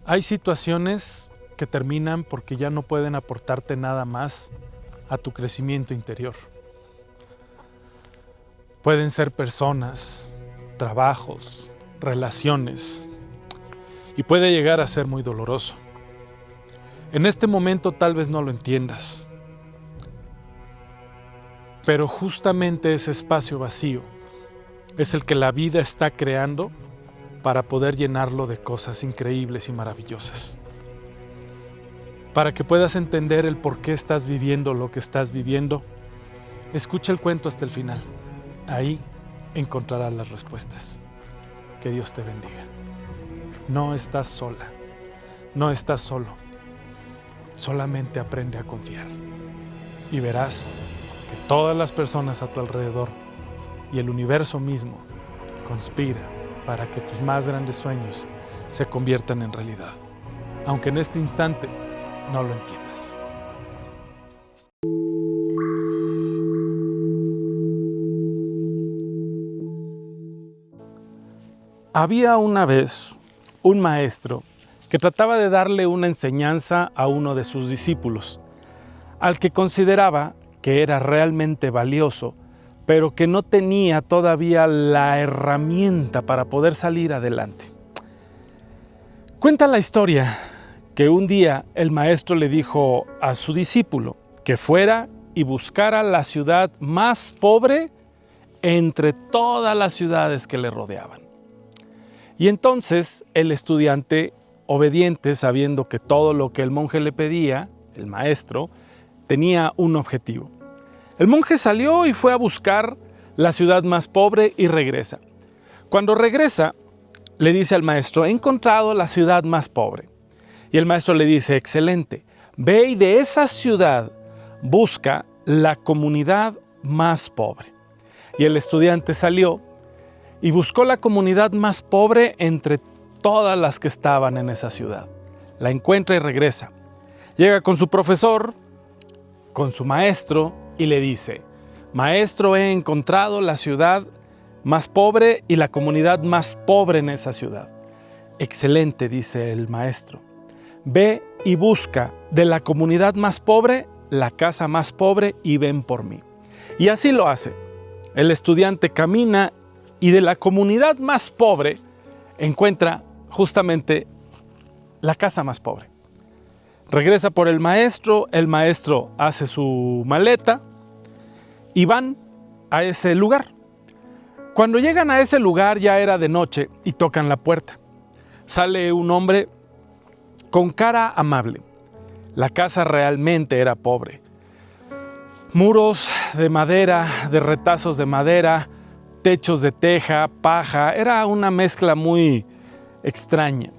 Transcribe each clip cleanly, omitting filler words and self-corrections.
Hay situaciones que terminan porque ya no pueden aportarte nada más a tu crecimiento interior. Pueden ser personas, trabajos, relaciones, y puede llegar a ser muy doloroso. En este momento tal vez no lo entiendas, pero justamente ese espacio vacío es el que la vida está creando para poder llenarlo de cosas increíbles y maravillosas. Para que puedas entender el por qué estás viviendo lo que estás viviendo, escucha el cuento hasta el final. Ahí encontrarás las respuestas. Que Dios te bendiga. No estás sola, no estás solo. Solamente aprende a confiar. Y verás que todas las personas a tu alrededor y el universo mismo conspira para que tus más grandes sueños se conviertan en realidad. Aunque en este instante no lo entiendas. Había una vez un maestro que trataba de darle una enseñanza a uno de sus discípulos, al que consideraba que era realmente valioso, pero que no tenía todavía la herramienta para poder salir adelante. Cuenta la historia que un día el maestro le dijo a su discípulo que fuera y buscara la ciudad más pobre entre todas las ciudades que le rodeaban. Y entonces el estudiante, obediente, sabiendo que todo lo que el monje le pedía, el maestro, tenía un objetivo. El monje salió y fue a buscar la ciudad más pobre y regresa. Cuando regresa, le dice al maestro: he encontrado la ciudad más pobre. Y el maestro le dice: excelente, ve y de esa ciudad busca la comunidad más pobre. Y el estudiante salió y buscó la comunidad más pobre entre todas las que estaban en esa ciudad. La encuentra y regresa. Llega con su profesor, con su maestro, y le dice: maestro, he encontrado la ciudad más pobre y la comunidad más pobre en esa ciudad. Excelente, dice el maestro. Ve y busca de la comunidad más pobre la casa más pobre y ven por mí. Y así lo hace. El estudiante camina y de la comunidad más pobre encuentra justamente la casa más pobre. Regresa por el maestro hace su maleta y van a ese lugar. Cuando llegan a ese lugar ya era de noche y tocan la puerta. Sale un hombre con cara amable. La casa realmente era pobre. Muros de madera, de retazos de madera, techos de teja, paja, era una mezcla muy extraña.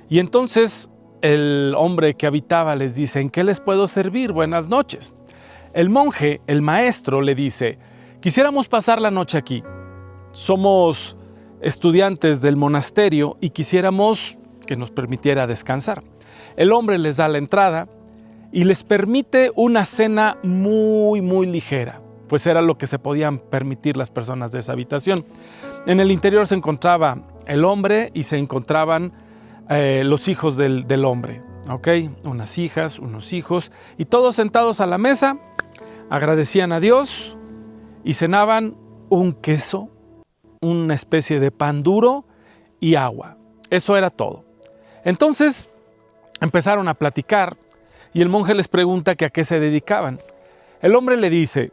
Y entonces el hombre que habitaba les dice: ¿en qué les puedo servir? Buenas noches. El monje, el maestro, le dice: quisiéramos pasar la noche aquí. Somos estudiantes del monasterio y quisiéramos que nos permitiera descansar. El hombre les da la entrada y les permite una cena muy, muy ligera, pues era lo que se podían permitir las personas de esa habitación. En el interior se encontraba el hombre y se encontraban los hijos del hombre, ¿ok? Unas hijas, unos hijos, y todos sentados a la mesa, agradecían a Dios y cenaban un queso, una especie de pan duro y agua. Eso era todo. Entonces empezaron a platicar y el monje les pregunta que a qué se dedicaban. El hombre le dice: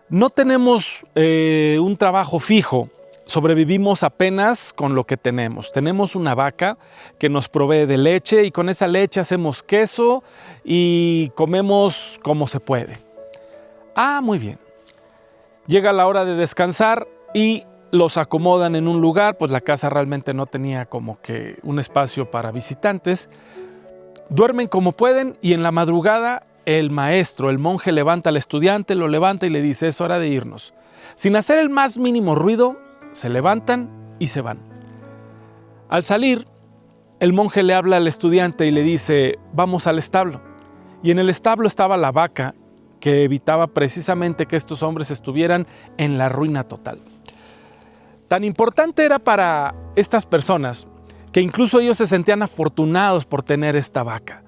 no tenemos un trabajo fijo, sobrevivimos apenas con lo que tenemos. Tenemos una vaca que nos provee de leche y con esa leche hacemos queso y comemos como se puede. Ah, muy bien. Llega la hora de descansar y los acomodan en un lugar, pues la casa realmente no tenía como que un espacio para visitantes. Duermen como pueden y en la madrugada el maestro, el monje, levanta al estudiante, lo levanta y le dice: es hora de irnos. Sin hacer el más mínimo ruido, se levantan y se van. Al salir, el monje le habla al estudiante y le dice: vamos al establo. Y en el establo estaba la vaca que evitaba precisamente que estos hombres estuvieran en la ruina total. Tan importante era para estas personas que incluso ellos se sentían afortunados por tener esta vaca,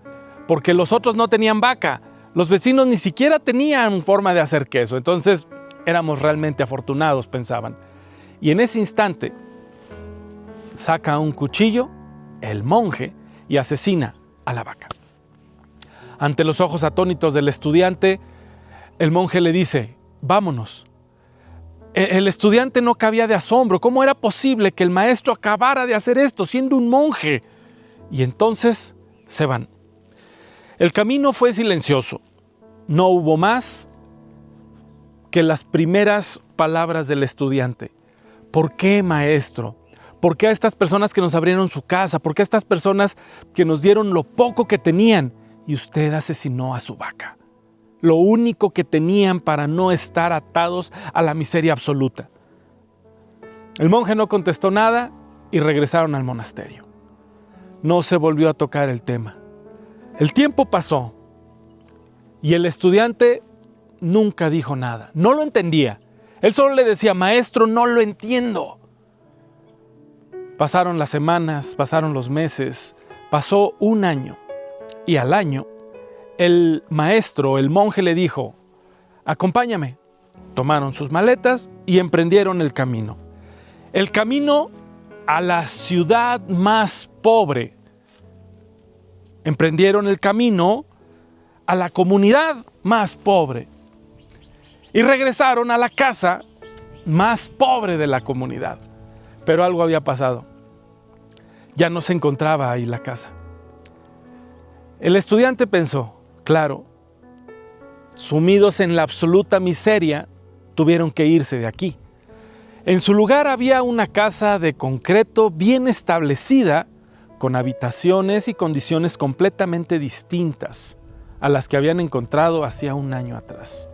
porque los otros no tenían vaca, los vecinos ni siquiera tenían forma de hacer queso, entonces éramos realmente afortunados, pensaban. Y en ese instante saca un cuchillo el monje y asesina a la vaca. Ante los ojos atónitos del estudiante, el monje le dice: vámonos. El estudiante no cabía de asombro. ¿Cómo era posible que el maestro acabara de hacer esto siendo un monje? Y entonces se van. El camino fue silencioso. No hubo más que las primeras palabras del estudiante. ¿Por qué, maestro? ¿Por qué a estas personas que nos abrieron su casa? ¿Por qué a estas personas que nos dieron lo poco que tenían? Y usted asesinó a su vaca. Lo único que tenían para no estar atados a la miseria absoluta. El monje no contestó nada y regresaron al monasterio. No se volvió a tocar el tema. El tiempo pasó y el estudiante nunca dijo nada. No lo entendía. Él solo le decía: maestro, no lo entiendo. Pasaron las semanas, pasaron los meses, pasó un año. Y al año, el maestro, el monje, le dijo: acompáñame. Tomaron sus maletas y emprendieron el camino. El camino a la ciudad más pobre. Emprendieron el camino a la comunidad más pobre. Y regresaron a la casa más pobre de la comunidad. Pero algo había pasado. Ya no se encontraba ahí la casa. El estudiante pensó: claro, sumidos en la absoluta miseria, tuvieron que irse de aquí. En su lugar había una casa de concreto bien establecida, con habitaciones y condiciones completamente distintas a las que habían encontrado hacía un año atrás.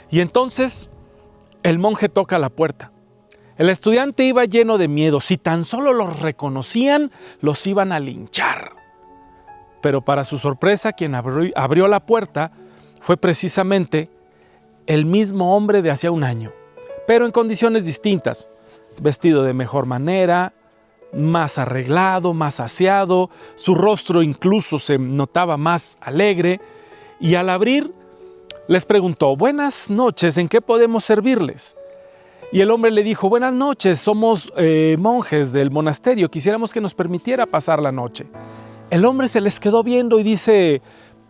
Y entonces el monje toca la puerta. El estudiante iba lleno de miedo. Si tan solo los reconocían, los iban a linchar. Pero para su sorpresa, quien abrió la puerta fue precisamente el mismo hombre de hacía un año, pero en condiciones distintas, vestido de mejor manera, más arreglado, más aseado, su rostro incluso se notaba más alegre, y al abrir les preguntó: buenas noches, ¿en qué podemos servirles? Y el hombre le dijo: buenas noches, somos monjes del monasterio, quisiéramos que nos permitiera pasar la noche. El hombre se les quedó viendo y dice: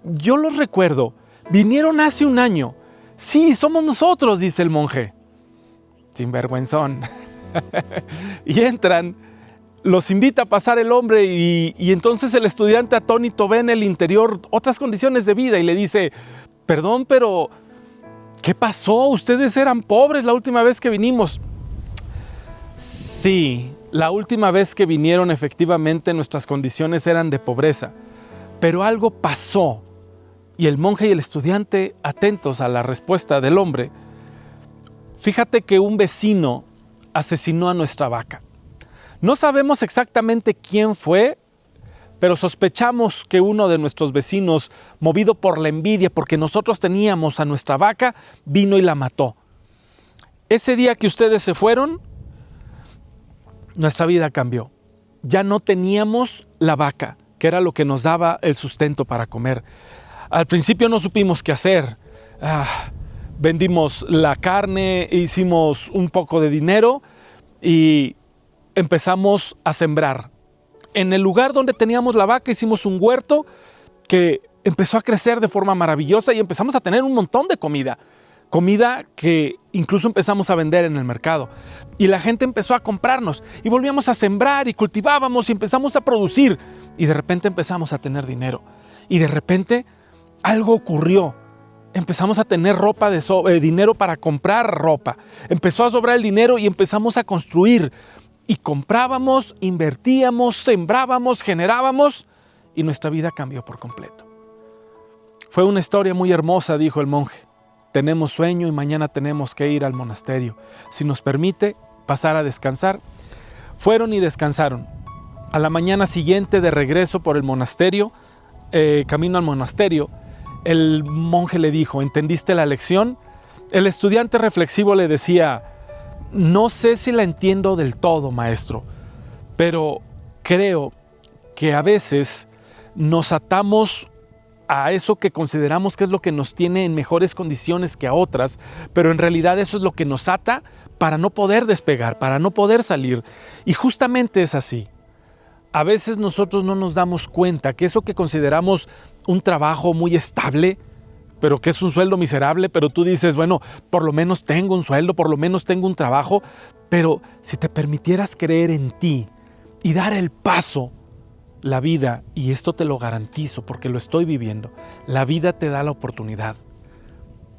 yo los recuerdo, vinieron hace un año. Sí, somos nosotros, dice el monje. Sinvergüenzón. Y entran, los invita a pasar el hombre y entonces el estudiante atónito ve en el interior otras condiciones de vida y le dice: perdón, pero ¿qué pasó? Ustedes eran pobres la última vez que vinimos. Sí, la última vez que vinieron efectivamente nuestras condiciones eran de pobreza, pero algo pasó. Y el monje y el estudiante, atentos a la respuesta del hombre: fíjate que un vecino asesinó a nuestra vaca. No sabemos exactamente quién fue, pero sospechamos que uno de nuestros vecinos, movido por la envidia porque nosotros teníamos a nuestra vaca, vino y la mató. Ese día que ustedes se fueron, nuestra vida cambió. Ya no teníamos la vaca, que era lo que nos daba el sustento para comer. Al principio no supimos qué hacer. Vendimos la carne, hicimos un poco de dinero y empezamos a sembrar. En el lugar donde teníamos la vaca hicimos un huerto que empezó a crecer de forma maravillosa y empezamos a tener un montón de comida. Comida que incluso empezamos a vender en el mercado. Y la gente empezó a comprarnos y volvíamos a sembrar y cultivábamos y empezamos a producir. Y de repente empezamos a tener dinero. Y de repente algo ocurrió. Empezamos a tener dinero para comprar ropa. Empezó a sobrar el dinero y empezamos a construir. Y comprábamos, invertíamos, sembrábamos, generábamos y nuestra vida cambió por completo. Fue una historia muy hermosa, dijo el monje. Tenemos sueño y mañana tenemos que ir al monasterio. Si nos permite pasar a descansar. Fueron y descansaron. A la mañana siguiente, de regreso por el monasterio, camino al monasterio, el monje le dijo: ¿entendiste la lección? El estudiante reflexivo le decía: no sé si la entiendo del todo, maestro, pero creo que a veces nos atamos a eso que consideramos que es lo que nos tiene en mejores condiciones que a otras, pero en realidad eso es lo que nos ata para no poder despegar, para no poder salir. Y justamente es así. A veces nosotros no nos damos cuenta que eso que consideramos un trabajo muy estable, pero que es un sueldo miserable, pero tú dices, bueno, por lo menos tengo un sueldo, por lo menos tengo un trabajo, pero si te permitieras creer en ti y dar el paso, la vida, y esto te lo garantizo porque lo estoy viviendo, la vida te da la oportunidad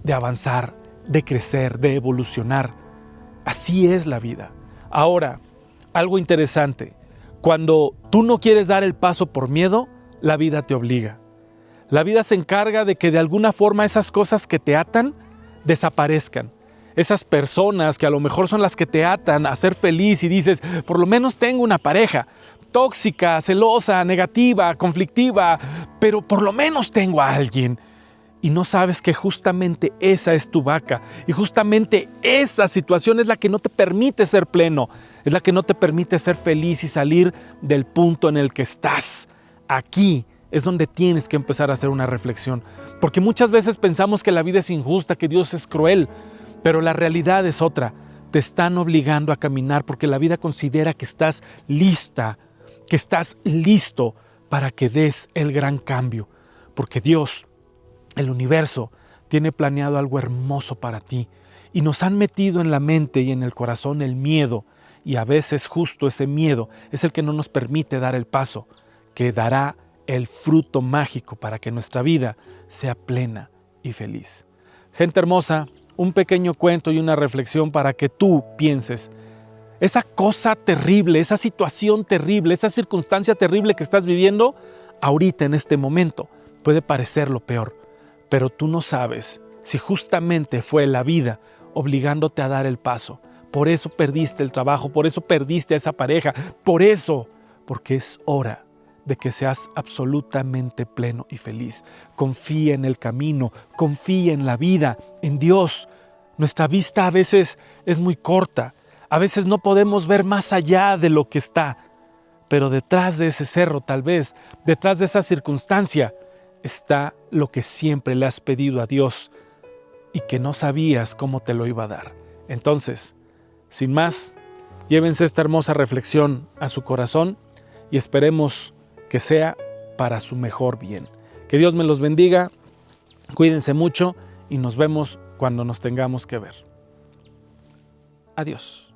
de avanzar, de crecer, de evolucionar. Así es la vida. Ahora, algo interesante, cuando tú no quieres dar el paso por miedo, la vida te obliga. La vida se encarga de que de alguna forma esas cosas que te atan desaparezcan. Esas personas que a lo mejor son las que te atan a ser feliz y dices, por lo menos tengo una pareja tóxica, celosa, negativa, conflictiva, pero por lo menos tengo a alguien. Y no sabes que justamente esa es tu vaca y justamente esa situación es la que no te permite ser pleno, es la que no te permite ser feliz y salir del punto en el que estás. Aquí es donde tienes que empezar a hacer una reflexión, porque muchas veces pensamos que la vida es injusta, que Dios es cruel, pero la realidad es otra. Te están obligando a caminar porque la vida considera que estás lista, que estás listo para que des el gran cambio, porque Dios, el universo, tiene planeado algo hermoso para ti y nos han metido en la mente y en el corazón el miedo, y a veces justo ese miedo es el que no nos permite dar el paso que dará el fruto mágico para que nuestra vida sea plena y feliz. Gente hermosa, un pequeño cuento y una reflexión para que tú pienses, esa cosa terrible, esa situación terrible, esa circunstancia terrible que estás viviendo, ahorita en este momento puede parecer lo peor, pero tú no sabes si justamente fue la vida obligándote a dar el paso. Por eso perdiste el trabajo, por eso perdiste a esa pareja, porque es hora de que seas absolutamente pleno y feliz. Confía en el camino, confía en la vida, en Dios. Nuestra vista a veces es muy corta, a veces no podemos ver más allá de lo que está, pero detrás de ese cerro tal vez, detrás de esa circunstancia, está lo que siempre le has pedido a Dios y que no sabías cómo te lo iba a dar. Entonces, sin más, llévense esta hermosa reflexión a su corazón y esperemos que sea para su mejor bien. Que Dios me los bendiga, cuídense mucho y nos vemos cuando nos tengamos que ver. Adiós.